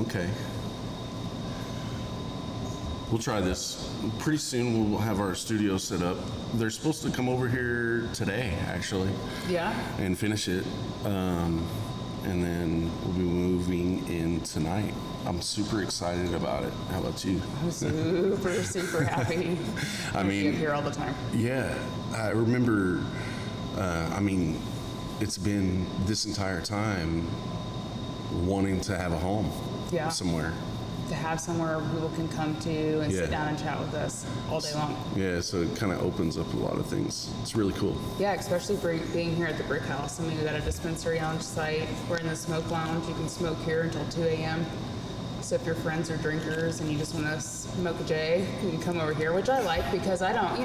Okay. We'll try this. Pretty soon we'll have our studio set up. They're supposed to come over here today, actually. Yeah. And finish it. And then we'll be moving in tonight. I'm super excited about it. How about you? I'm super happy. I mean, I'm here all the time. Yeah. I remember, it's been this entire time wanting to have a home somewhere. To have somewhere people can come to and sit down and chat with us all day long. Yeah, so it kind of opens up a lot of things. It's really cool. Yeah, especially being here at the Brick House. I mean, we got a dispensary on site. We're in the smoke lounge. You can smoke here until 2 a.m. So if your friends are drinkers and you just want to smoke a J, you can come over here, which I like because I don't,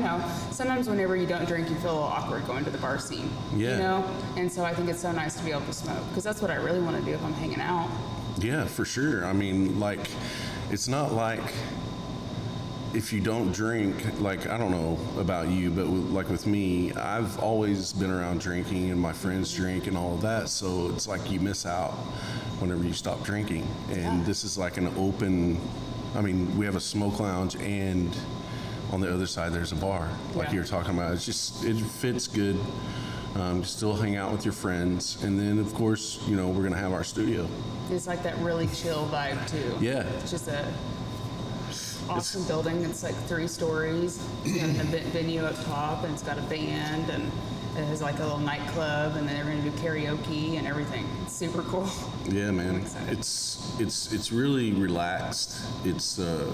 sometimes whenever you don't drink, you feel a little awkward going to the bar scene. Yeah. And so I think it's so nice to be able to smoke because that's what I really want to do if I'm hanging out. Yeah, for sure. I mean, it's not like if you don't drink, I don't know about you, but with me, I've always been around drinking and my friends drink and all of that. So it's like you miss out whenever you stop drinking. And this is like an open, we have a smoke lounge and on the other side there's a bar like you were talking about. It fits good. Still hang out with your friends. And then of course, we're going to have our studio. It's like that really chill vibe too. Yeah. It's just a awesome building. It's like 3 stories. You have an event venue up top, and it's got a band, and it has like a little nightclub, and then they're going to do karaoke and everything. It's super cool. Yeah, man. It's really relaxed. It's a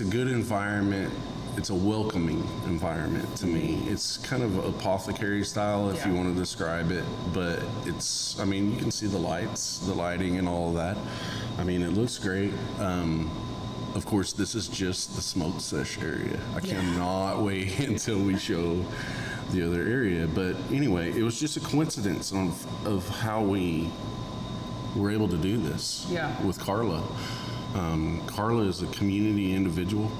good environment. It's a welcoming environment to me. It's kind of apothecary style if you want to describe it, but it's, you can see the lighting and all of that. It looks great. Of course, this is just the smoke sesh area. I cannot wait until we show the other area. But anyway, it was just a coincidence of how we were able to do this with Carla. Carla is a community individual.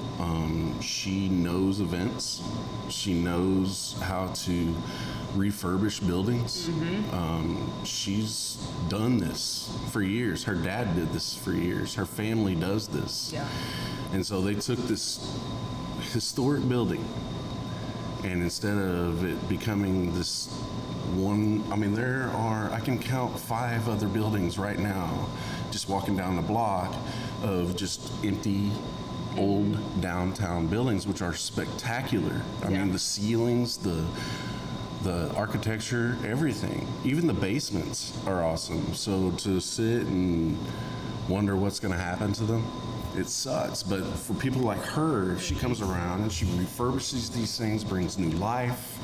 She knows events. She knows how to refurbish buildings. She's done this for years. Her dad did this for years. Her family does this. Yeah. And so they took this historic building, and instead of it becoming this one, I can count 5 other buildings right now, just walking down the block, of just empty old downtown buildings, which are spectacular. The ceilings, the architecture, everything, even the basements are awesome. So to sit and wonder what's going to happen to them, it sucks. But for people like her, if she comes around and she refurbishes these things, brings new life,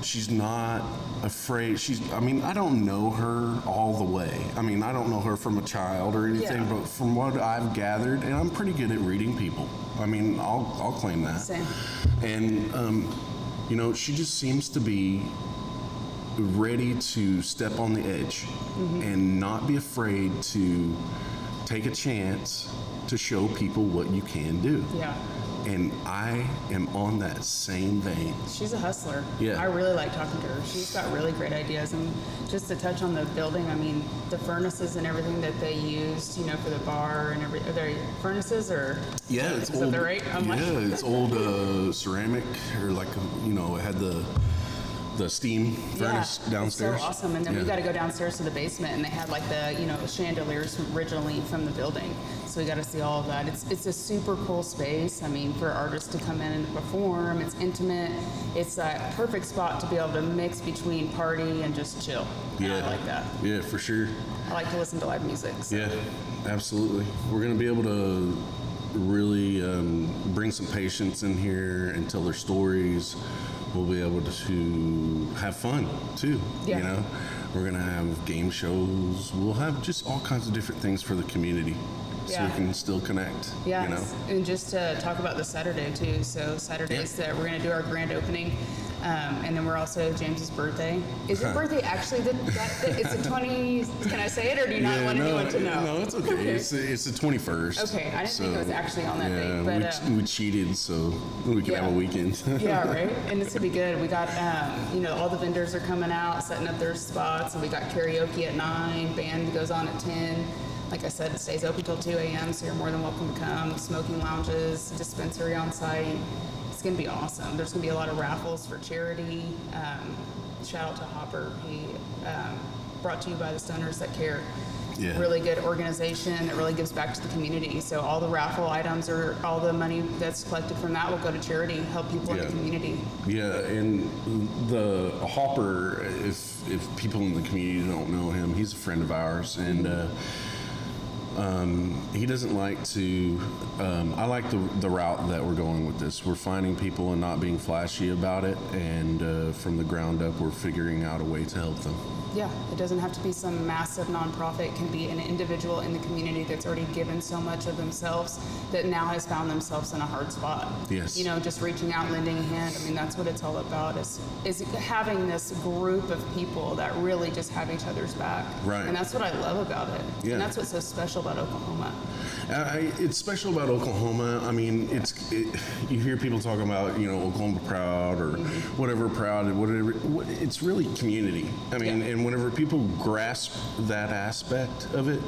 she's not afraid. I don't know her all the way. I don't know her from a child or anything, but from what I've gathered, and I'm pretty good at reading people. I'll claim that. Same. And, she just seems to be ready to step on the edge and not be afraid to take a chance to show people what you can do. Yeah. And I am on that same vein. She's a hustler. Yeah. I really like talking to her. She's got really great ideas. And just to touch on the building, the furnaces and everything that they used, for the bar and everything. Are they furnaces or? Yeah, it's old. Is that right? It's old ceramic, or it had the steam furnace downstairs. It's so awesome. And then we got to go downstairs to the basement, and they had the chandeliers originally from the building. So we got to see all of that. It's a super cool space. For artists to come in and perform, it's intimate. It's a perfect spot to be able to mix between party and just chill. And I like that. Yeah, for sure. I like to listen to live music. So. Yeah, absolutely. We're going to be able to really bring some patients in here and tell their stories. We'll be able to have fun too. Yeah. We're gonna have game shows. We'll have just all kinds of different things for the community, so we can still connect. Yeah. And just to talk about the Saturday too. So Saturdays that we're gonna do our grand opening. And then we're also James's birthday. Is your birthday actually it's the 20th? Can I say it, or do you not want anyone to know? No, it's okay. It's the 21st. Okay, I didn't think it was actually on that date. But we cheated so we could have a weekend. Yeah, right. And it's gonna be good. We got all the vendors are coming out, setting up their spots, and we got karaoke at 9. Band goes on at 10. Like I said, it stays open till 2 a.m. So you're more than welcome to come. Smoking lounges, dispensary on site. It's going to be awesome. There's going to be a lot of raffles for charity. Shout out to Hopper. He brought to you by the Stoners That Care. Yeah. Really good organization that really gives back to the community. So all the raffle items or all the money that's collected from that will go to charity, help people in the community. Yeah, and the Hopper, if people in the community don't know him, he's a friend of ours, and he doesn't like to, I like the route that we're going with this. We're finding people and not being flashy about it, and from the ground up, we're figuring out a way to help them. Yeah, it doesn't have to be some massive nonprofit. It can be an individual in the community that's already given so much of themselves that now has found themselves in a hard spot. Yes. Just reaching out, lending a hand. I mean, that's what it's all about, is having this group of people that really just have each other's back. Right. And that's what I love about it. Yeah. And that's what's so special about Oklahoma. It's special about Oklahoma. I mean, you hear people talking about, Oklahoma proud or whatever proud, whatever. It's really community. I mean, and whenever people grasp that aspect of it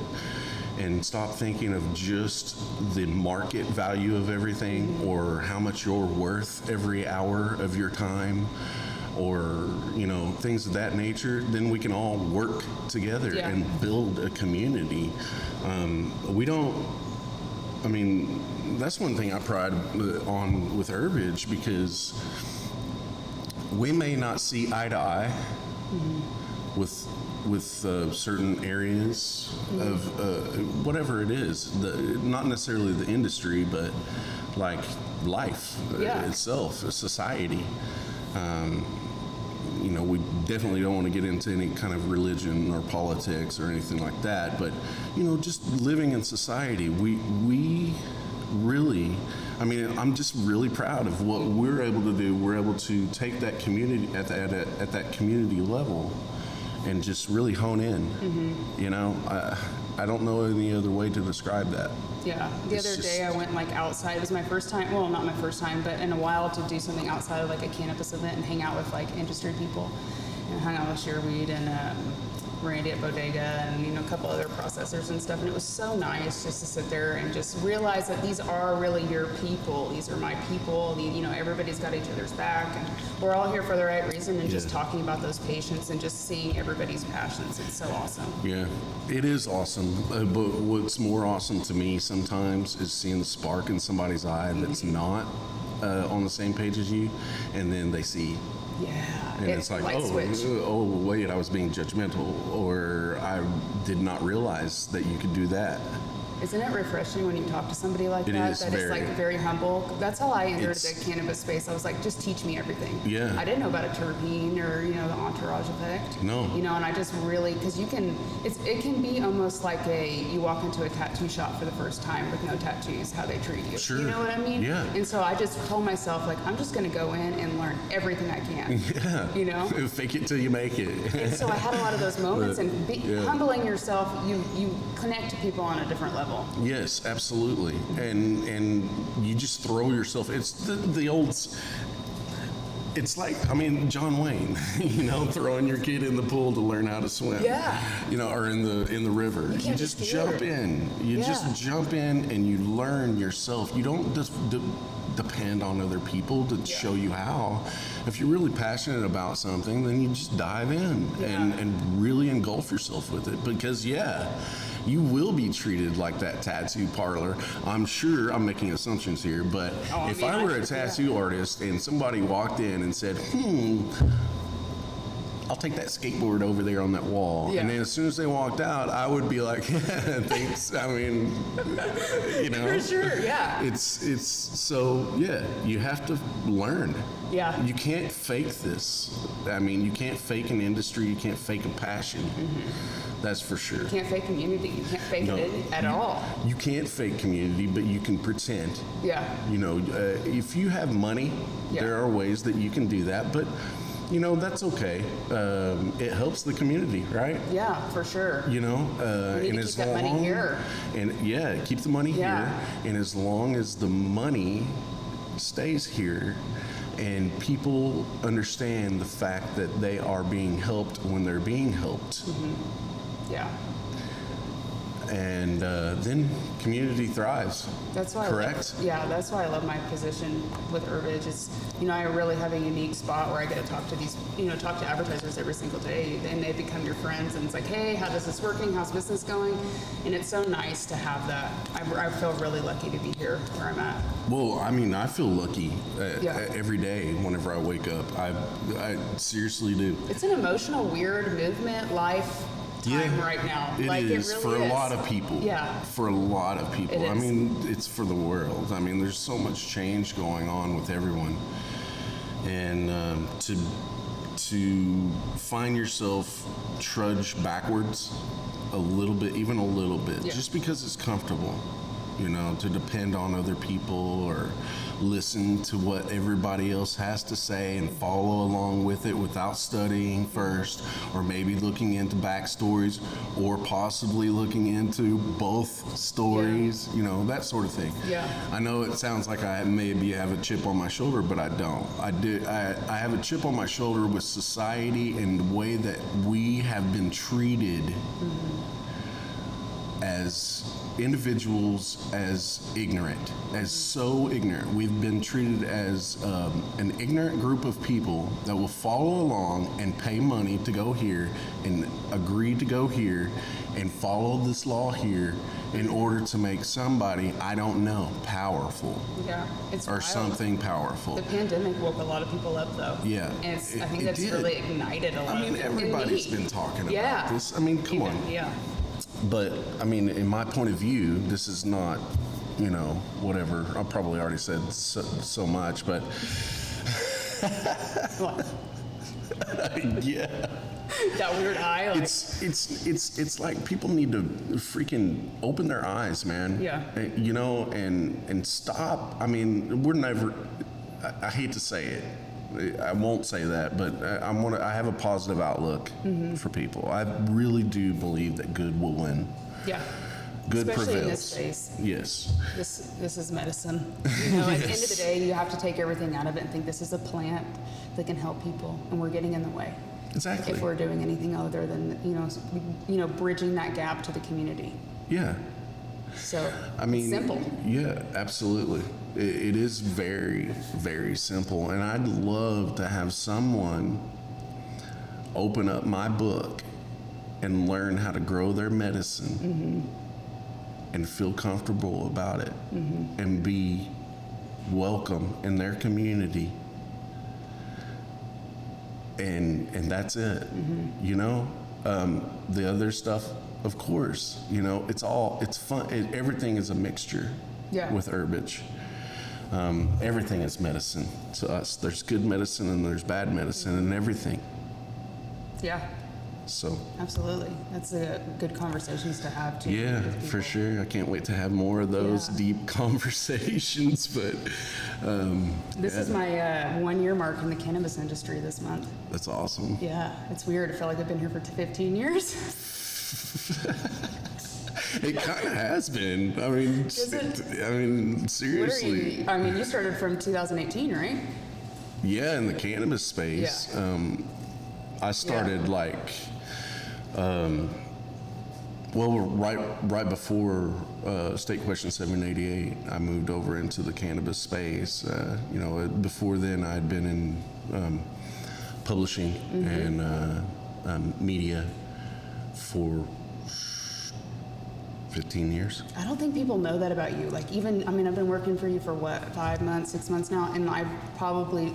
and stop thinking of just the market value of everything or how much you're worth every hour of your time or, things of that nature, then we can all work together and build a community. That's one thing I pride on with Herbage, because we may not see eye to eye with certain areas of whatever it is, not necessarily the industry, but like life itself, society. We definitely don't want to get into any kind of religion or politics or anything like that, but just living in society, we really, I'm just really proud of what we're able to do. We're able to take that community at that community level and just really hone in. I don't know any other way to describe that. Yeah, the other day I went outside. It was my first time, well, not my first time, but in a while, to do something outside of a cannabis event and hang out with industry people. And hung out with Shearweed and Randy at Bodega and a couple other processors and stuff. And it was so nice just to sit there and just realize that these are really your people. These are my people. Everybody's got each other's back, and we're all here for the right reason. And just talking about those patients and just seeing everybody's passions. It's so awesome. Yeah, it is awesome. But what's more awesome to me sometimes is seeing the spark in somebody's eye that's not on the same page as you, and then they see. Yeah. And it's like, wait, I was being judgmental, or I did not realize that you could do that. Isn't it refreshing when you talk to somebody like that? It's very humble. That's how I entered the cannabis space. I was like, just teach me everything. Yeah. I didn't know about a terpene or the entourage effect. No. And I just really, because it can be almost like you walk into a tattoo shop for the first time with no tattoos, how they treat you. Sure. You know what I mean? Yeah. And so I just told myself, I'm just going to go in and learn everything I can. Yeah. Fake it till you make it. And so I had a lot of those moments, and humbling yourself, you connect to people on a different level. Yes, absolutely. And you just throw yourself. It's the old. It's like, John Wayne, throwing your kid in the pool to learn how to swim. Yeah. Or in the river. You just jump in. You just jump in and you learn yourself. You don't just depend on other people to show you how. If you're really passionate about something, then you just dive in and really engulf yourself with it, because you will be treated like that tattoo parlor. I'm sure I'm making assumptions here, but if I were a tattoo artist and somebody walked in and said, I'll take that skateboard over there on that wall. Yeah. And then as soon as they walked out, I would be like, yeah, thanks. I mean, you know. For sure, yeah. It's so, yeah, you have to learn. Yeah. You can't fake this. I mean, you can't fake an industry. You can't fake a passion. That's for sure. You can't fake community. You can't fake it at all. You can't fake community, but you can pretend. Yeah. You know, if you have money, there are ways that you can do that, but you know, that's okay. It helps the community, right? Yeah, for sure. You know, you need to keep that money here. And yeah, keep the money here. And as long as the money stays here and people understand the fact that they are being helped when they're being helped. Yeah. And then community thrives. That's why. Correct? That's why I love my position with Herbage. It's, you know, I really have a unique spot where I get to talk to these, you know, talk to advertisers every single day, and they become your friends. And it's like, hey, how is this working? How's business going? And it's so nice to have that. I feel really lucky to be here where I'm at. Well, I mean, I feel lucky every day whenever I wake up. I seriously do. It's an emotional, weird movement, life. Time right now. It like, is, it really for is. a lot of people. Yeah. For a lot of people. It I is. mean, it's for the world. I mean, there's so much change going on with everyone. And to find yourself trudge backwards a little bit, even a little bit, just because it's comfortable, you know, to depend on other people or listen to what everybody else has to say and follow along with it without studying first, or maybe looking into backstories, or possibly looking into both stories, you know, that sort of thing. Yeah. I know it sounds like I maybe have a chip on my shoulder, but I don't. I have a chip on my shoulder with society and the way that we have been treated as individuals, as ignorant, as so ignorant. We've been treated as an ignorant group of people that will follow along and pay money to go here and agree to go here and follow this law here in order to make somebody, I don't know, powerful. Yeah, it's or wild. Something powerful. The pandemic woke a lot of people up, though. Yeah. And I think that's really ignited a lot. I mean, everybody's been talking about this. I mean, come on. Yeah. But, I mean, in my point of view, this is not, you know, whatever. I probably already said so much, but... What? Yeah. That weird eye. Like... It's like people need to freaking open their eyes, man. Yeah. You know, and stop. I mean, we're never... I hate to say it. I won't say that, but I have a positive outlook for people. I really do believe that good will win. Yeah. Good Especially prevails. in this space. Yes. This is medicine. You know, at the end of the day, you have to take everything out of it and think this is a plant that can help people, and we're getting in the way. Exactly. If we're doing anything other than bridging that gap to the community. Yeah. So I mean, it's simple. Yeah, absolutely. It is very, very simple. And I'd love to have someone open up my book and learn how to grow their medicine and feel comfortable about it and be welcome in their community. And that's it, you know? The other stuff, of course, you know, it's fun. Everything is a mixture with Herbage. Everything is medicine to us. There's good medicine and there's bad medicine and everything. Yeah. So. Absolutely. That's a good conversations to have too. Yeah, for sure. I can't wait to have more of those deep conversations, but. This is my 1 year mark in the cannabis industry this month. That's awesome. Yeah, it's weird. I feel like I've been here for 15 years. It kind of has been. I mean, seriously. You started from 2018, right? Yeah, in the cannabis space. Yeah. I started right before State Question 788, I moved over into the cannabis space. You know, before then I'd been in publishing and media for 15 years. I don't think people know that about you. Like even, I mean, I've been working for you for what, 5 months, 6 months now, and I've probably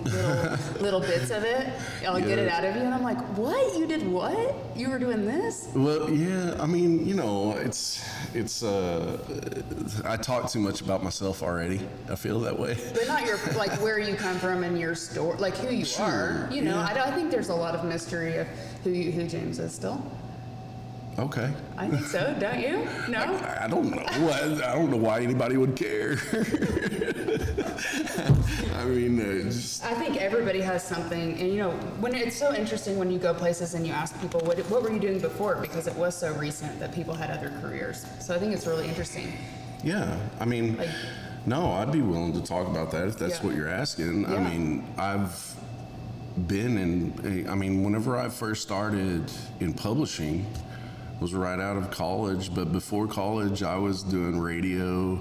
little bits of it. I'll get it out of you, and I'm like, what? You did what? You were doing this? Well, yeah. I mean, you know, it's. I talk too much about myself already. I feel that way. But not your like where you come from and your story, like who you are. You know, I think there's a lot of mystery of who James is still. Okay. I think so, don't you? No? I don't know. I don't know why anybody would care. I mean, I think everybody has something, and you know, when it's so interesting when you go places and you ask people, what were you doing before? Because it was so recent that people had other careers. So I think it's really interesting. Yeah, I mean, no, I'd be willing to talk about that if that's what you're asking. Yeah. I mean, I've been whenever I first started in publishing, was right out of college, but before college I was doing radio.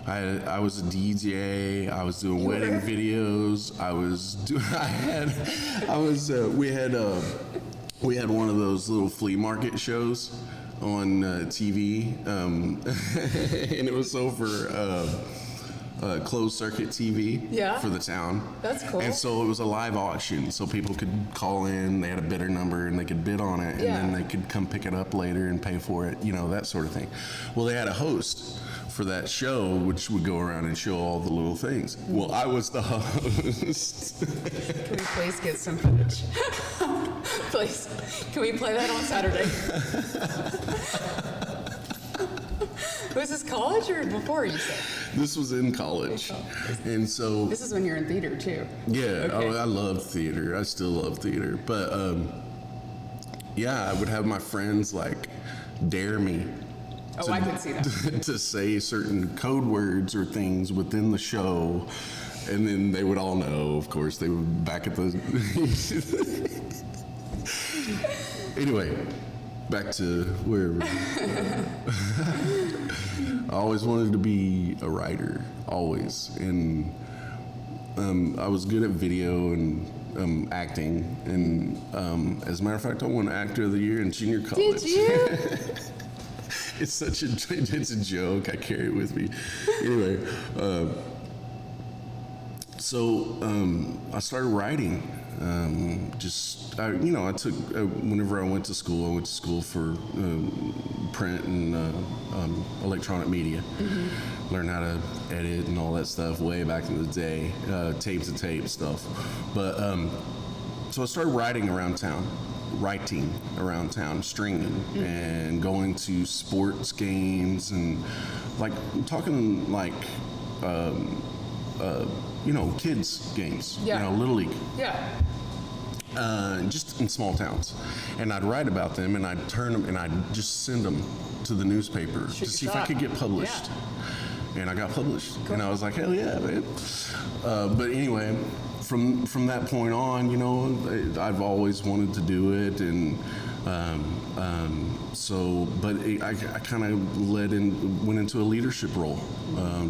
I was a DJ. I was doing wedding videos. We had one of those little flea market shows on TV, and it was over closed circuit TV for the town. That's cool. And so it was a live auction, so people could call in, they had a bidder number, and they could bid on it, and then they could come pick it up later and pay for it, you know, that sort of thing. Well, they had a host for that show, which would go around and show all the little things. Well, I was the host. Can we please get some footage? Please. Can we play that on Saturday? Was this college or before, you said? This was in college. And so... This is when you're in theater, too. Yeah, I love theater. I still love theater. But, I would have my friends, like, dare me. Oh, I can see that. To say certain code words or things within the show. And then they would all know, of course. They were back at the... Anyway, back to where... I always wanted to be a writer, always. And I was good at video and acting. And as a matter of fact, I won Actor of the Year in junior college. Did you? It's a joke. I carry it with me. Anyway, so I started writing. I took, whenever I went to school for print and electronic media. Mm-hmm. Learned how to edit and all that stuff way back in the day, tape to tape stuff. But so I started writing around town, stringing, and going to sports games and like talking like kids games, Little League. Yeah. Just in small towns. And I'd write about them and I'd turn them and I'd just send them to the newspaper to see if I could get published. Yeah. And I got published. Cool. And I was like, hell yeah, man. But anyway, from that point on, I've always wanted to do it. And I kind of went into a leadership role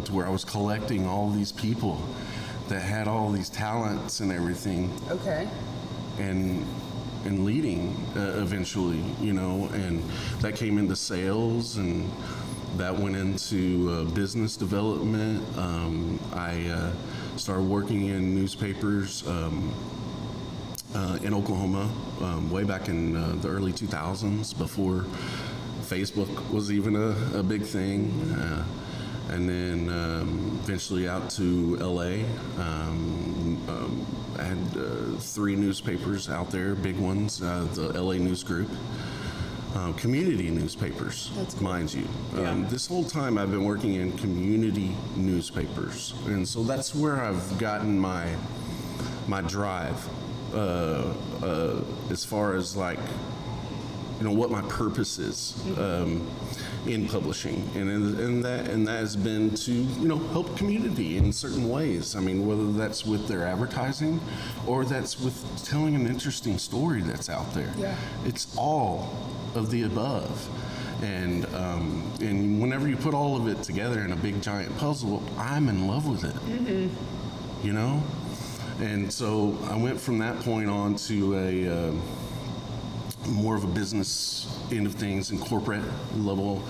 to where I was collecting all these people that had all these talents and everything. Okay. And leading eventually, and that came into sales and that went into business development. I started working in newspapers in Oklahoma way back in the early 2000s before Facebook was even a big thing. And then eventually out to LA. I had 3 newspapers out there, big ones, the LA News Group, community newspapers, mind you. This whole time I've been working in community newspapers. And so that's where I've gotten my drive as far as like, what my purpose is. In publishing, and that has been to help community in certain ways. I mean, whether that's with their advertising or that's with telling an interesting story that's out there. Yeah. It's all of the above, and whenever you put all of it together in a big giant puzzle, I'm in love with it. Mm-hmm. And so I went from that point on to a more of a business end of things and corporate level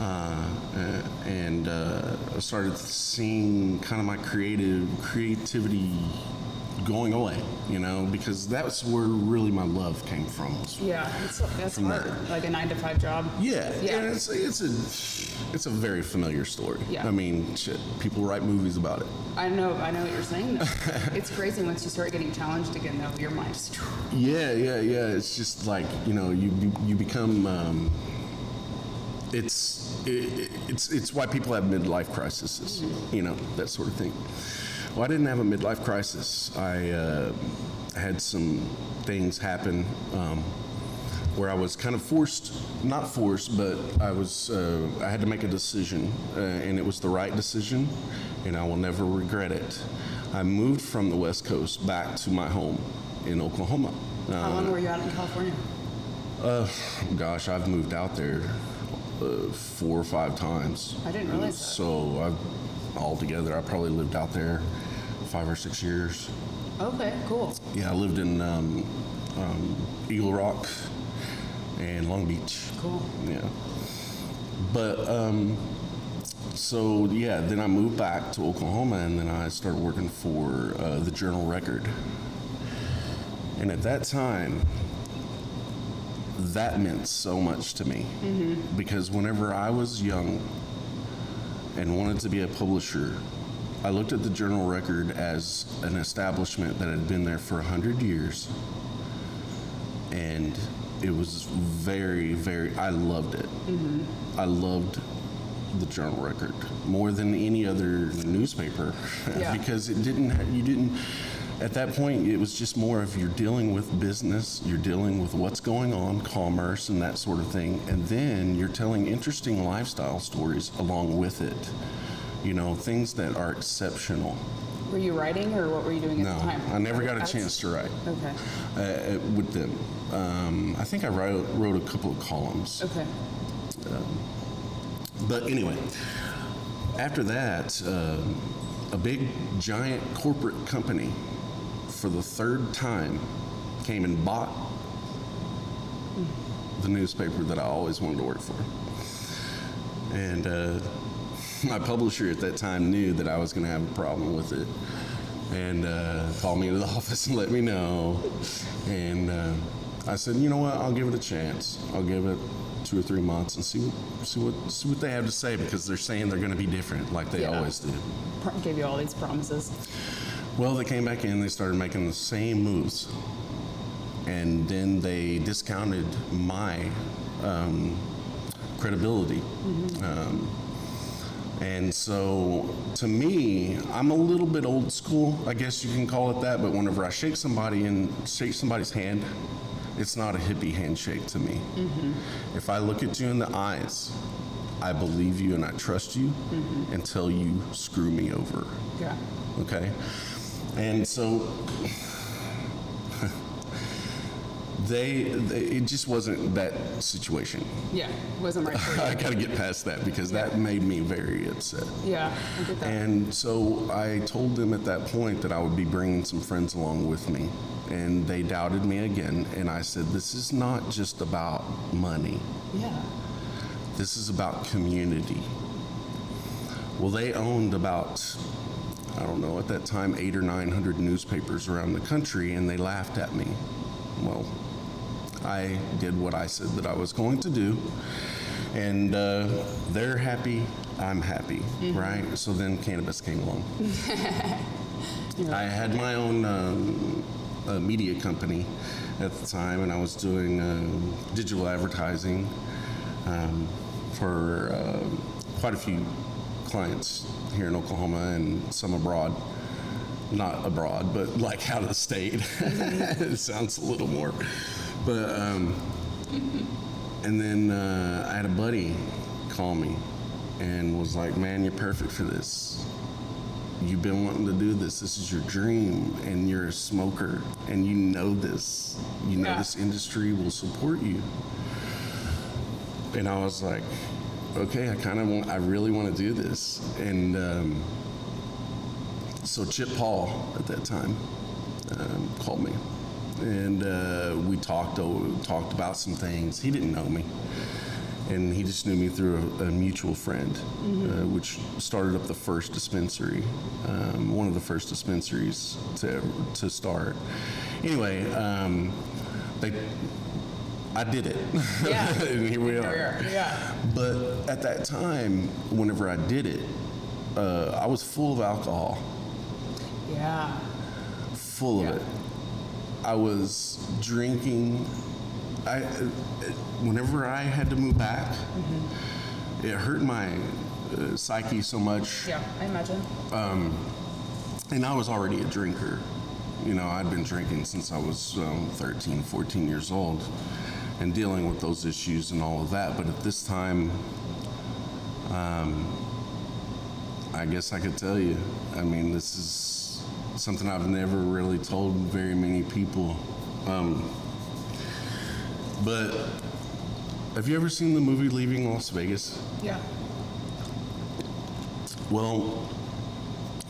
and I started seeing kind of my creativity going away, because that's where really my love came from. Yeah, that's from hard. that. Like a 9-to-5 job. Yeah, Yeah. and it's a very familiar story. Yeah. I mean, shit, people write movies about it. I know what you're saying, though. It's crazy once you start getting challenged again, though. Your mind just... Yeah. It's just like, you become. It's why people have midlife crises, that sort of thing. Well, I didn't have a midlife crisis. I had some things happen where I was kind of not forced, but I had to make a decision, and it was the right decision, and I will never regret it. I moved from the West Coast back to my home in Oklahoma. How long were you out in California? Gosh, I've moved out there 4 or 5 times. I didn't realize that. So altogether, I probably lived out there 5 or 6 years. Okay, cool. Yeah, I lived in Eagle Rock and Long Beach. Cool. Yeah. But, then I moved back to Oklahoma, and then I started working for the Journal-Record. And at that time, that meant so much to me. Mm-hmm. Because whenever I was young and wanted to be a publisher, I looked at the Journal-Record as an establishment that had been there for 100 years. And it was very, I loved it. Mm-hmm. I loved the Journal-Record more than any other newspaper. Yeah. Because at that point, it was just more of you're dealing with business, you're dealing with what's going on, commerce and that sort of thing. And then you're telling interesting lifestyle stories along with it. Things that are exceptional. Were you writing, or what were you doing at the time? No, I never got a chance to write. Okay. With them. I think I wrote a couple of columns. Okay. But anyway, after that, a big, giant corporate company, for the 3rd time, came and bought the newspaper that I always wanted to work for. And my publisher at that time knew that I was going to have a problem with it, and called me into the office and let me know. And I said, you know what, I'll give it a chance. I'll give it 2 or 3 months and see what they have to say, because they're saying they're going to be different, like they always do. Gave you all these promises. Well, they came back in, they started making the same moves, and then they discounted my credibility. Mm-hmm. And so, to me, I'm a little bit old school, I guess you can call it that, but whenever I shake somebody's hand, it's not a hippie handshake to me. Mm-hmm. If I look at you in the eyes, I believe you and I trust you until you screw me over. Yeah. Okay? And so it just wasn't that situation. Yeah, it wasn't right for you. I got to get past that, because that made me very upset. Yeah, I get that. And so I told them at that point that I would be bringing some friends along with me. And they doubted me again. And I said, this is not just about money. Yeah. This is about community. Well, they owned about, I don't know, at that time, 800 or 900 newspapers around the country, and they laughed at me. Well, I did what I said that I was going to do, and they're happy, I'm happy, right? So then Cannabis came along. I had my own media company at the time, and I was doing digital advertising for quite a few clients here in Oklahoma and some abroad. Not abroad, but like out of the state. It sounds a little more. But, and then I had a buddy call me and was like, man, you're perfect for this. You've been wanting to do this. This is your dream, and you're a smoker, and you know this. You know this industry will support you. And I was like, okay, I really want to do this. And so Chip Paul at that time called me, and we talked about some things. He didn't know me, And he just knew me through a mutual friend, which started up the first dispensary, one of the first dispensaries to start. Anyway, I did it. Yeah. And here we are. Yeah. But at that time, whenever I did it, I was full of alcohol. Yeah. Full of it. I was drinking. Whenever I had to move back, it hurt my psyche so much. Yeah, I imagine. And I was already a drinker. You know, I'd been drinking since I was 13, 14 years old and dealing with those issues and all of that. But at this time, I guess I could tell you, I mean, this is something I've never really told very many people. But have you ever seen the movie Leaving Las Vegas? Yeah. Well,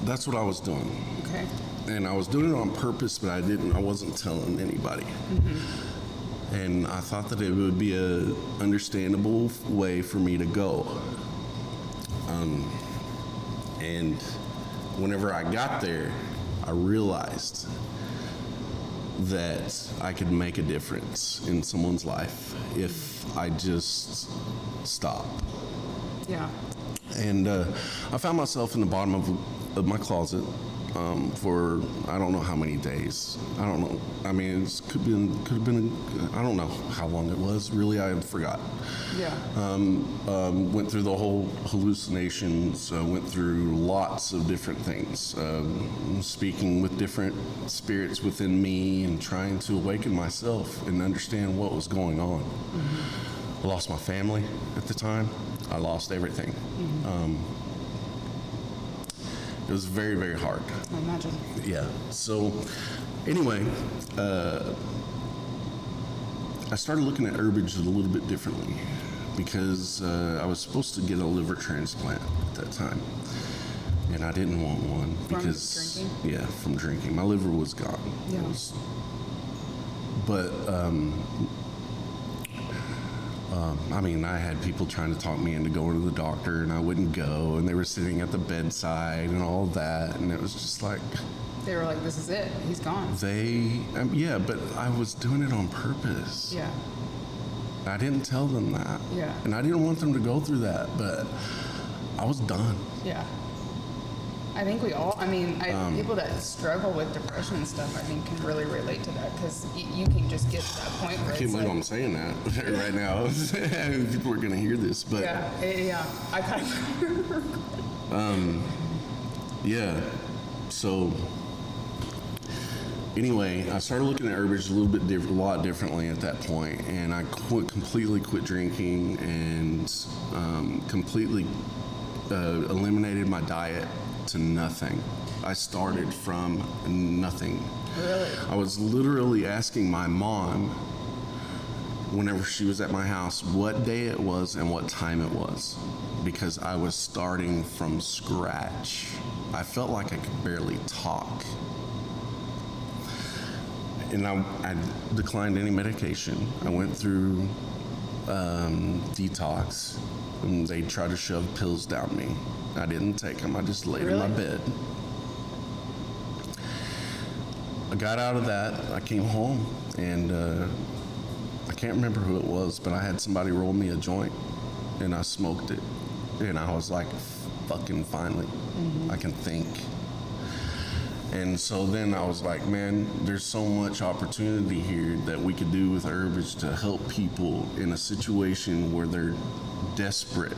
that's what I was doing. Okay. And I was doing it on purpose, but I wasn't telling anybody. And I thought that it would be a understandable way for me to go. And whenever I got there, I realized that I could make a difference in someone's life if I just stop. Yeah. And I found myself in the bottom of my closet for I don't know how many days. I don't know. I mean, it could have been. I don't know how long it was. Really, I forgot. Yeah. Went through the whole hallucinations. Went through lots of different things. Speaking with different spirits within me and trying to awaken myself and understand what was going on. I lost my family at the time. I lost everything. It was very, very hard. I imagine. Yeah. So, anyway, I started looking at herbage a little bit differently because I was supposed to get a liver transplant at that time, and I didn't want one because drinking? Yeah, from drinking. My liver was gone. Yeah. But I mean, I had people trying to talk me into going to the doctor, and I wouldn't go, and they were sitting at the bedside and all that, and it was just like... They were like, this is it, he's gone. Yeah, but I was doing it on purpose. Yeah. I didn't tell them that. Yeah. And I didn't want them to go through that, but I was done. Yeah. I think we all, people that struggle with depression and stuff, I think can really relate to that because you can just get to that point where I can't believe I'm saying that right now. People are going to hear this, but... Yeah, I kind of... Yeah, so... Anyway, I started looking at herbage a lot differently at that point, and I completely quit drinking and completely eliminated my diet to nothing. I started from nothing. Really? I was literally asking my mom, whenever she was at my house, what day it was and what time it was, because I was starting from scratch. I felt like I could barely talk. And I declined any medication. I went through detox, and they tried to shove pills down me. I didn't take them. I just laid in my bed. I got out of that. I came home, and I can't remember who it was, but I had somebody roll me a joint, and I smoked it. And I was like, fucking finally, I can think. And so then I was like, man, there's so much opportunity here that we could do with herbage to help people in a situation where they're desperate.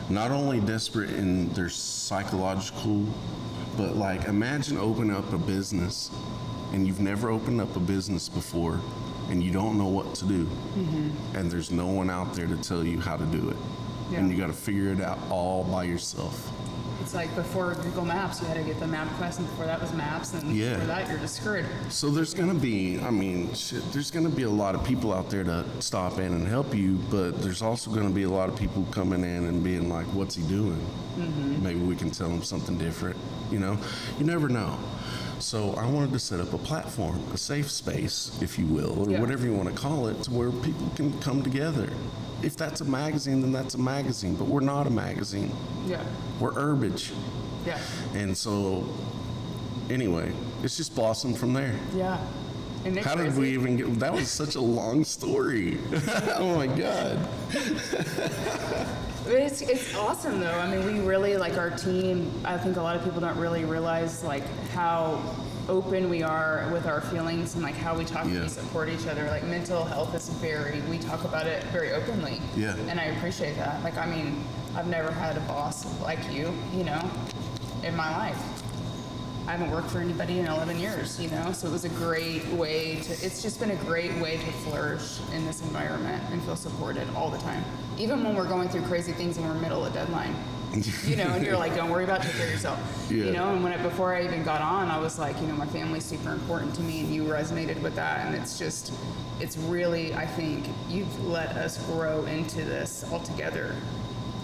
Not only desperate in their psychological, but like imagine opening up a business and you've never opened up a business before and you don't know what to do. And there's no one out there to tell you how to do it. Yeah. And you got to figure it out all by yourself. It's like before Google Maps, you had to get the map quest, and before that was maps, and before that you're just screwed. So there's going to be, there's going to be a lot of people out there to stop in and help you, but there's also going to be a lot of people coming in and being like, what's he doing? Maybe we can tell him something different, you know? You never know. So I wanted to set up a platform, a safe space, if you will, or whatever you want to call it, to where people can come together. If that's a magazine, then that's a magazine, but we're not a magazine. Yeah. We're Herbage. Yeah. And so, anyway, it's just blossomed from there. Yeah. And how did we even get, that was such a long story. Oh my God. It's awesome though. I mean, we really, like our team, I think a lot of people don't really realize like how open we are with our feelings and like how we talk and we support each other. Like mental health is we talk about it very openly. Yeah. And I appreciate that. Like, I mean, I've never had a boss like you know, in my life. I haven't worked for anybody in 11 years, you know, so it was a great way it's just been a great way to flourish in this environment and feel supported all the time. Even when we're going through crazy things and we're middle of deadline, you know, and you're like, don't worry about it, take care of yourself. Yeah. You know, and before I even got on, I was like, you know, my family's super important to me, and you resonated with that, and it's really, I think, you've let us grow into this all together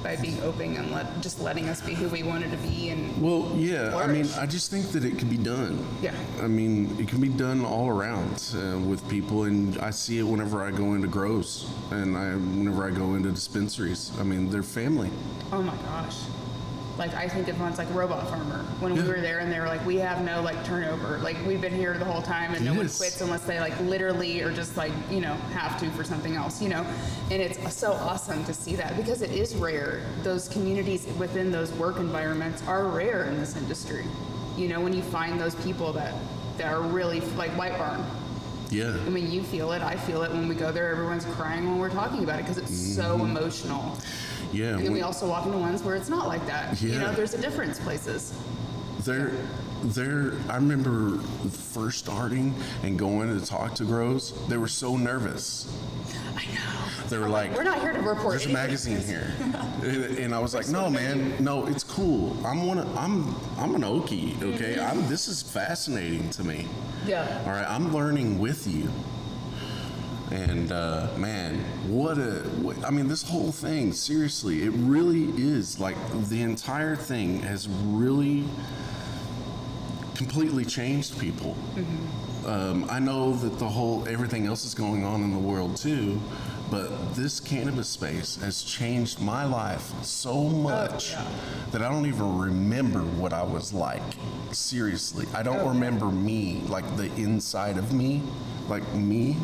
by being open and just letting us be who we wanted to be. And well, yeah, flourish. I mean, I just think that it can be done. Yeah. I mean, it can be done all around with people, and I see it whenever I go into grows and whenever I go into dispensaries. I mean, they're family. Oh my gosh. Like, I think of ones like Robot Farmer, when we were there and they were like, we have no like turnover. Like, we've been here the whole time and no one quits unless they like literally or just like, you know, have to for something else, you know? And it's so awesome to see that because it is rare. Those communities within those work environments are rare in this industry. You know, when you find those people that are really like White Barn. Yeah. I mean, you feel it, I feel it. When we go there, everyone's crying when we're talking about it because it's so emotional. Yeah. And then we also walk into ones where it's not like that. Yeah. You know, there's a difference places. I remember first starting and going to talk to grows, they were so nervous. I know. They were like, we're not here to report. There's a magazine here. And I was like, no, man, no, it's cool. I'm an Okie, okay? This is fascinating to me. Yeah. All right, I'm learning with you. And man, I mean, this whole thing, seriously, it really is like the entire thing has really completely changed people. Mm-hmm. I know that everything else is going on in the world too, but this cannabis space has changed my life so much that I don't even remember what I was like. Seriously, I don't remember me, like the inside of me, like me.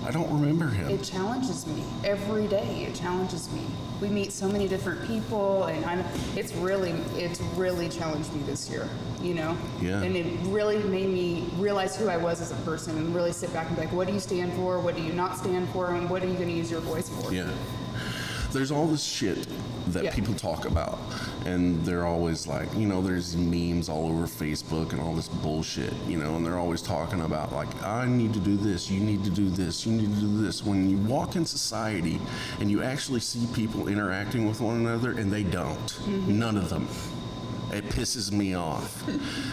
I don't remember him. It challenges me every day. It challenges me. We meet so many different people, and it's really challenged me this year, you know? Yeah. And it really made me realize who I was as a person and really sit back and be like, what do you stand for? What do you not stand for? And what are you going to use your voice for? Yeah. There's all this shit that people talk about, and they're always like, you know, there's memes all over Facebook and all this bullshit, you know, and they're always talking about like, I need to do this, you need to do this, you need to do this. When you walk in society and you actually see people interacting with one another and they don't, none of them. It pisses me off.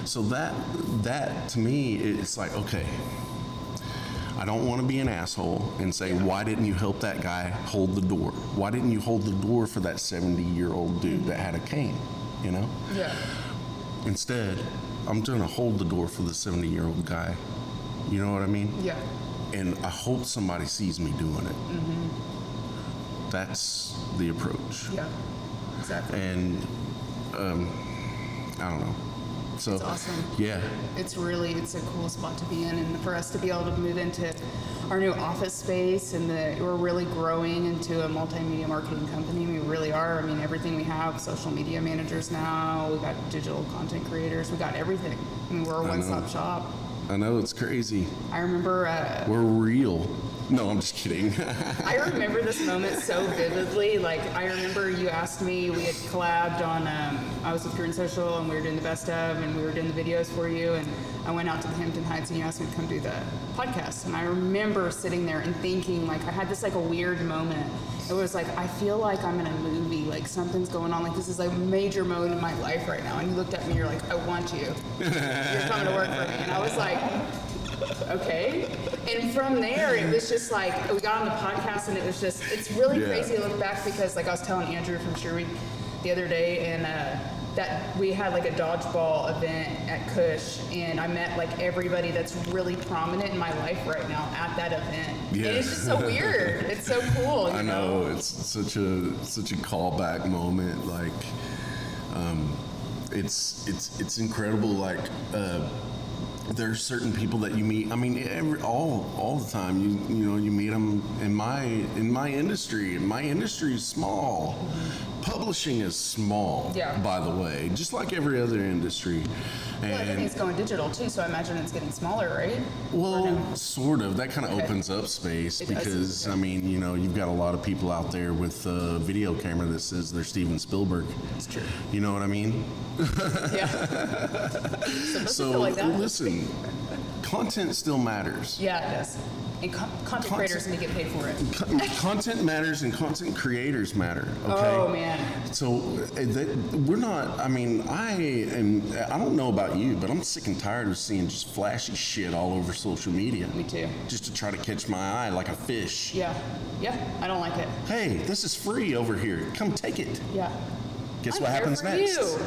So that to me, it's like, okay, I don't want to be an asshole and say, why didn't you help that guy hold the door? Why didn't you hold the door for that 70-year-old dude that had a cane, you know? Yeah. Instead, I'm going to hold the door for the 70-year-old guy. You know what I mean? Yeah. And I hope somebody sees me doing it. Mm-hmm. That's the approach. Yeah, exactly. And, I don't know. So, it's awesome. Yeah. It's a cool spot to be in, and for us to be able to move into our new office space, and we're really growing into a multimedia marketing company. We really are. I mean, everything we have, social media managers now, we got digital content creators, we got everything. I mean, we're a one-stop shop. I know, it's crazy. I remember... we're real. No, I'm just kidding. I remember this moment so vividly. Like, I remember you asked me, we had collabed on, I was with Green Social, and we were doing the best of, and we were doing the videos for you, and I went out to the Hampton Heights, and you asked me to come do the podcast. And I remember sitting there and thinking, like, I had this, like, a weird moment. It was like, I feel like I'm in a movie, like, something's going on, like, this is, like, a major moment in my life right now. And you looked at me, you're like, I want you. You're coming to work for me. And I was like, okay. And from there, it was just like, we got on the podcast, and it was just, it's really crazy to look back because, like, I was telling Andrew from Sherry the other day, and that we had like a dodgeball event at Kush, and I met like everybody that's really prominent in my life right now at that event. Yeah. And it's just so weird. It's so cool. I know. It's such a callback moment. Like, it's incredible. Like, there's certain people that you meet. I mean, all the time. You know, you meet them in my industry. And my industry is small. Publishing is small, by the way, just like every other industry. Well, everything's going digital too, so I imagine it's getting smaller, right? Well, sort of. That kind of opens up space because, I mean, you know, you've got a lot of people out there with a video camera that says they're Steven Spielberg. It's true. You know what I mean? Yeah. So like that. Listen, content still matters. Yeah, it does. And content creators need to get paid for it. Content matters and content creators matter, okay? Oh, man. So we're not, I mean, I don't know about you, but I'm sick and tired of seeing just flashy shit all over social media. Me too. Just to try to catch my eye like a fish. Yeah, I don't like it. Hey, this is free over here. Come take it. Yeah. Guess what happens next? You.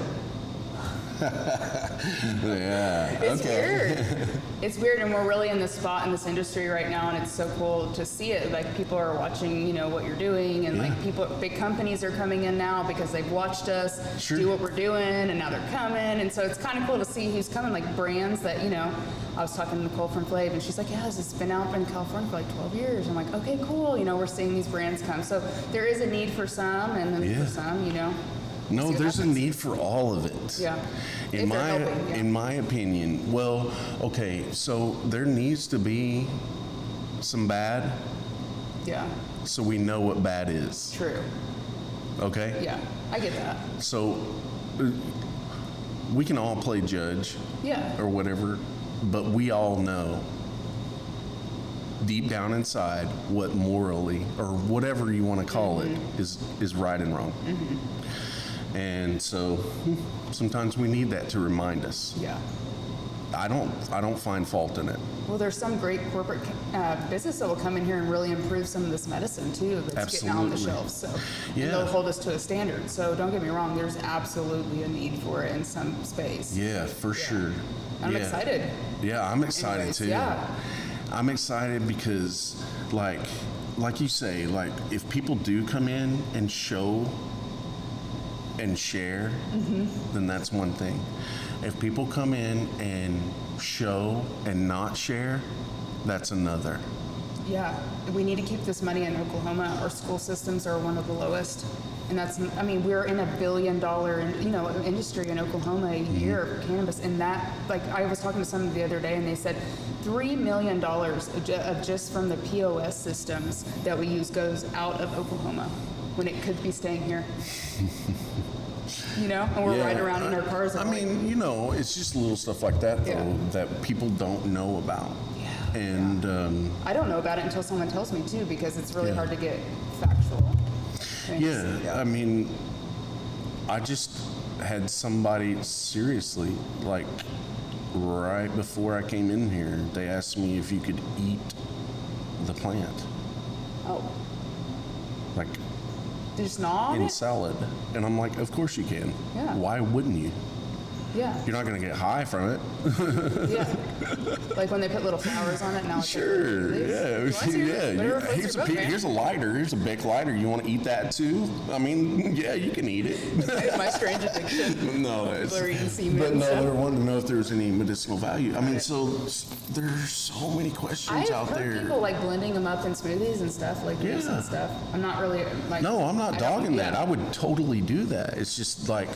Yeah. It's weird. It's weird, and we're really in the spot in this industry right now, and it's so cool to see it. Like, people are watching, you know, what you're doing, and like big companies are coming in now because they've watched us do what we're doing, and now they're coming, and so it's kind of cool to see who's coming. Like brands that, you know, I was talking to Nicole from Flav, and she's like, "Yeah, it's been out in California for like 12 years." I'm like, "Okay, cool." You know, we're seeing these brands come, so there is a need for some, and then for some, you know. No, there's a need for all of it. Yeah. In my opinion, well, okay, so there needs to be some bad. Yeah. So we know what bad is. True. Okay? Yeah, I get that. So we can all play judge. Yeah. Or whatever, but we all know deep down inside what morally or whatever you want to call it is right and wrong. And so sometimes we need that to remind us. Yeah. I don't find fault in it. Well, there's some great corporate business that will come in here and really improve some of this medicine too that's getting out on the shelves. So and they'll hold us to a standard. So don't get me wrong, there's absolutely a need for it in some space. Yeah, for sure. I'm excited. Yeah, I'm excited too. Yeah. I'm excited because like you say, like if people do come in and show and share, then that's one thing. If people come in and show and not share, that's another. Yeah, we need to keep this money in Oklahoma. Our school systems are one of the lowest. And that's, I mean, we're in $1 billion, you know, industry in Oklahoma a year for cannabis. And that, like, I was talking to someone the other day and they said $3 million of just from the POS systems that we use goes out of Oklahoma when it could be staying here. You know, and we're riding around in our cars. I mean, you know, it's just little stuff like that, though, that people don't know about. Yeah. And I don't know about it until someone tells me too, because it's really hard to get factual. I mean, I just had somebody seriously, like, right before I came in here, they asked me if you could eat the plant. Oh. Like, just gnaw in it? salad. And I'm like, of course you can. Yeah. Why wouldn't you? Yeah. You're not going to get high from it. Yeah. Like when they put little flowers on it now. Sure. Here's a lighter. Here's a Bic lighter. You want to eat that too? I mean, yeah, you can eat it. My strange addiction. No, they're wanting to know if there's any medicinal value. I mean, so there's so many questions out there. I've heard people like blending them up in smoothies and stuff, like juice and stuff. I'm not really like. No, I'm not dogging that. I would totally do that. It's just like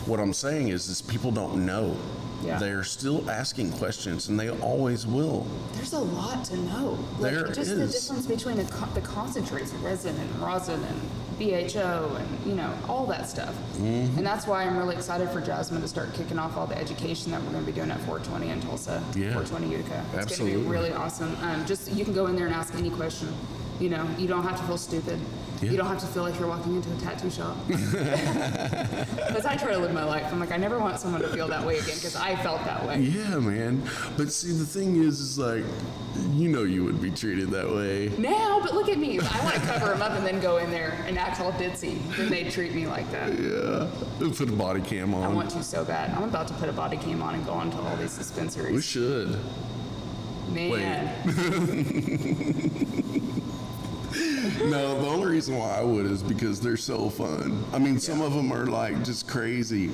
what I'm saying is people don't know. Yeah. They're still asking questions, and they always will. There's a lot to know. Like, there just is. The difference between the concentrates, resin and rosin and BHO and, you know, all that stuff. And that's why I'm really excited for Jasmine to start kicking off all the education that we're going to be doing at 420 in Tulsa, 420 Utica. It's going to be really awesome. Just you can go in there and ask any question. You know, you don't have to feel stupid. Yeah. You don't have to feel like you're walking into a tattoo shop. Because I try to live my life. I'm like, I never want someone to feel that way again, because I felt that way. Yeah, man. But see, the thing is like, you know, you would be treated that way. Now, but look at me. I want to cover them up and then go in there and act all ditzy. Then they treat me like that. Yeah. Put a body cam on. I want to so bad. I'm about to put a body cam on and go onto all these dispensaries. We should. Man. No, the only reason why I would is because they're so fun. I mean, some of them are like just crazy.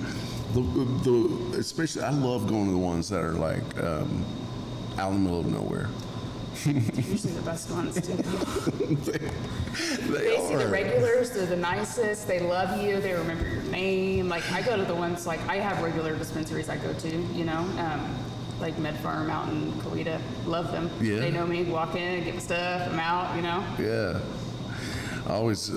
Especially, I love going to the ones that are like out in the middle of nowhere. Usually the best ones too. They See the regulars, they're the nicest, they love you, they remember your name. Like I go to the ones, like I have regular dispensaries I go to, you know, like Med Farm out in Coweta, love them. Yeah. They know me, walk in, get my stuff, I'm out, you know. Yeah. I always,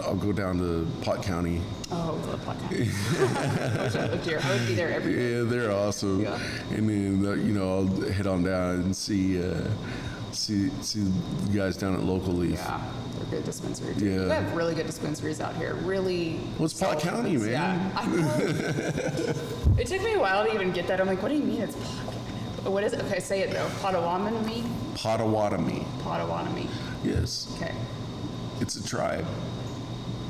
I'll go down to Pot County. Oh, I love Pot County. I wish I lived here. I would be there every day. Yeah, they're awesome. Yeah. And then, you know, I'll head on down and see the guys down at Local Leaf. Yeah, they're good dispensaries. Yeah. We have really good dispensaries out here. Really. Well, it's Pot County, man. Yeah, I know. It took me a while to even get that. I'm like, what do you mean it's Pot County? What is it? Okay, say it though. Potawatomi? Potawatomi. Potawatomi. Yes. Okay. It's a tribe.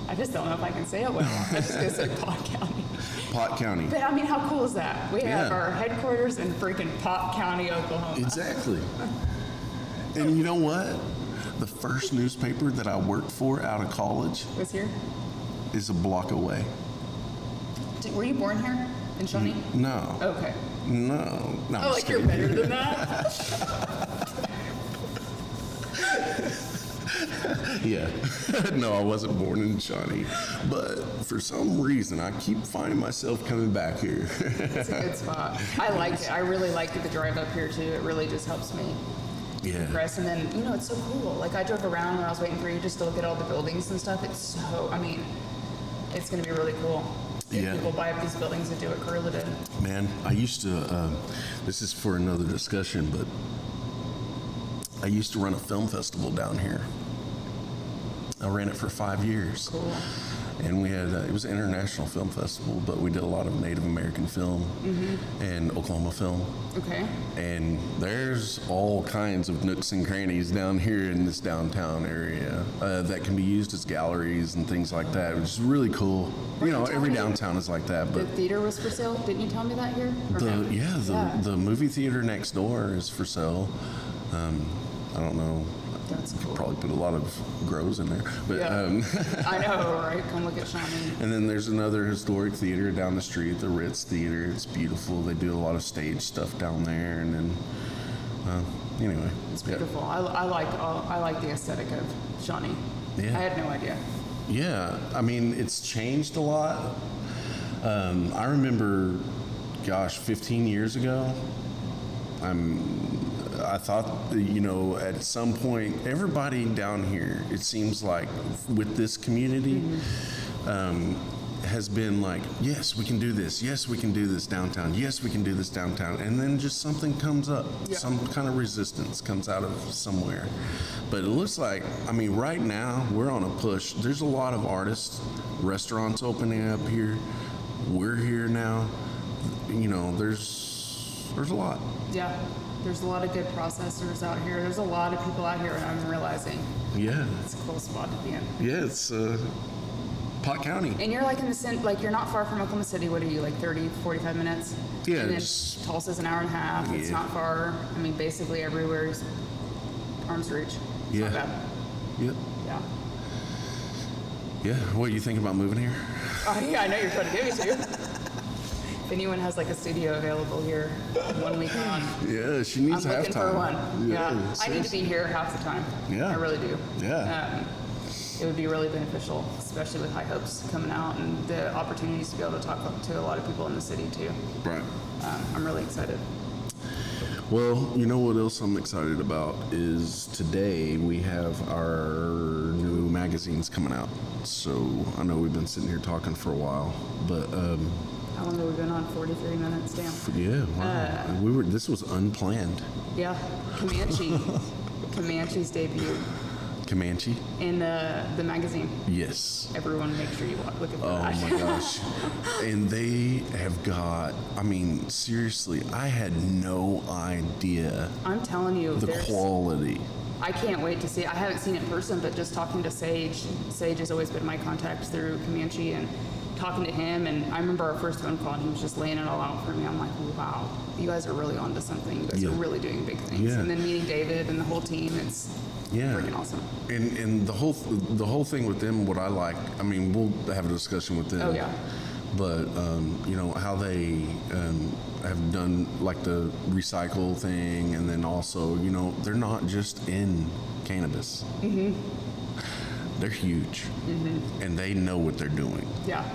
I just don't know if I can say it well. I'm just going to say Pot County. Pot County. But I mean, how cool is that? We have Yeah. our headquarters in freaking Pot County, Oklahoma. Exactly. And you know what? The first newspaper that I worked for out of college Was here? is a block away. Were you born here in Shawnee? No. Okay. No. No. Oh, like you're better than that? Yeah. No, I wasn't born in Shawnee. But for some reason, I keep finding myself coming back here. It's a good spot. I like it. I really like the drive up here, too. It really just helps me Yeah. progress. And then, you know, it's so cool. Like, I drove around when I was waiting for you just to look at all the buildings and stuff. It's so, I mean, it's going to be really cool. If Yeah. people buy up these buildings and do what Corilla did. Man, I used to, this is for another discussion, but I used to run a film festival down here. I ran it for 5 years. Cool. And we had, it was an international film festival, but we did a lot of Native American film and Oklahoma film. Okay. And there's all kinds of nooks and crannies down here in this downtown area that can be used as galleries and things like that, which is really cool. You know, every downtown is like that, The but theater was for sale? Didn't you tell me that here? Or no? the movie theater next door is for sale. I don't know. That's cool. Probably put a lot of grows in there, but Yeah. I know, right? Come look at Shawnee. and then there's another historic theater down the street, the Ritz Theater. It's beautiful. They do a lot of stage stuff down there, and then anyway, It's beautiful. I like the aesthetic of Shawnee. Yeah. I had no idea. Yeah, I mean, it's changed a lot. I remember, 15 years ago, I thought, you know, at some point, everybody down here, it seems like, with this community, has been like, yes, we can do this. Yes, we can do this downtown. Yes, we can do this downtown. And then just something comes up. Yeah. Some kind of resistance comes out of somewhere. But it looks like, I mean, right now, we're on a push. There's a lot of artists, restaurants opening up here. We're here now. You know, there's a lot. Yeah. There's a lot of good processors out here. There's a lot of people out here, and I'm realizing Yeah. it's a cool spot to be in. Yeah, it's Pot County. And you're like in the like you're not far from Oklahoma City. What are you, like 30, 45 minutes? Yeah, And then just- Tulsa's an hour and a half. It's Yeah. not far. I mean, basically everywhere is arm's reach. It's Yeah. not bad. Yep. Yeah. Yeah. What, you think about moving here? Oh, yeah, I know you're trying to give me to. If anyone has like a studio available here, 1 week on, Yeah, she needs I'm half looking time. for one. Yeah, I need to seriously. be here half the time. Yeah. I really do. Yeah. It would be really beneficial, especially with High Hopes coming out and the opportunities to be able to talk to a lot of people in the city too. Right. I'm really excited. Well, you know what else I'm excited about is today we have our new magazines coming out. So I know we've been sitting here talking for a while, but How long have we been on? 43 minutes, damn. yeah, wow. This was unplanned. Yeah, Comanche's debut. Comanche. In the magazine. Yes. Everyone make sure you look at that. Oh my gosh. And they have got, I mean, seriously, I had no idea I'm telling you, the quality. I can't wait to see. I haven't seen it in person, but just talking to Sage. Sage has always been my contact through Comanche, and talking to him. And I remember our first phone call, and he was just laying it all out for me. I'm like, wow, you guys are really onto something. You guys are really doing big things. Yeah. And then meeting David and the whole team, it's freaking awesome. And the whole thing with them, what I like, I mean, we'll have a discussion with them. Oh yeah. But you know how they have done like the recycle thing, and then also, you know, they're not just in cannabis. Mm-hmm. They're huge, and they know what they're doing. Yeah.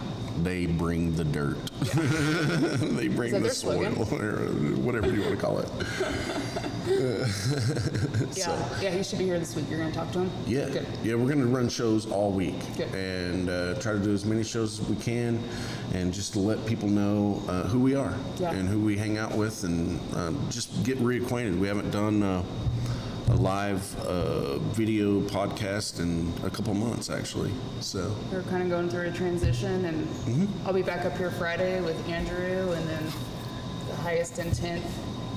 They bring the dirt. Yeah. They bring the soil, or whatever you want to call it. Yeah, he should be here this week. You're going to talk to him? Yeah. Good. Yeah, we're going to run shows all week. Good. And try to do as many shows as we can, and just to let people know who we are and who we hang out with, and just get reacquainted. We haven't done a live video podcast in a couple months, actually. So we're kind of going through a transition, and I'll be back up here Friday with Andrew, and then the highest intent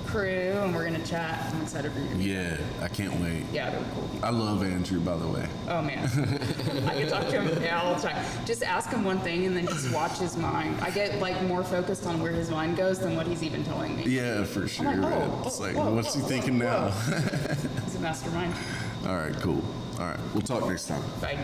crew, and we're gonna chat. I'm excited for you. Yeah, I can't wait. Yeah, they're cool. I love Andrew, by the way. Oh man, I can talk to him all the time. Just ask him one thing and then just watch his mind. I get like more focused on where his mind goes than what he's even telling me. Yeah, for sure. I'm like, It's like, what's he thinking now? He's a mastermind. All right, cool. All right, we'll talk next time. Bye.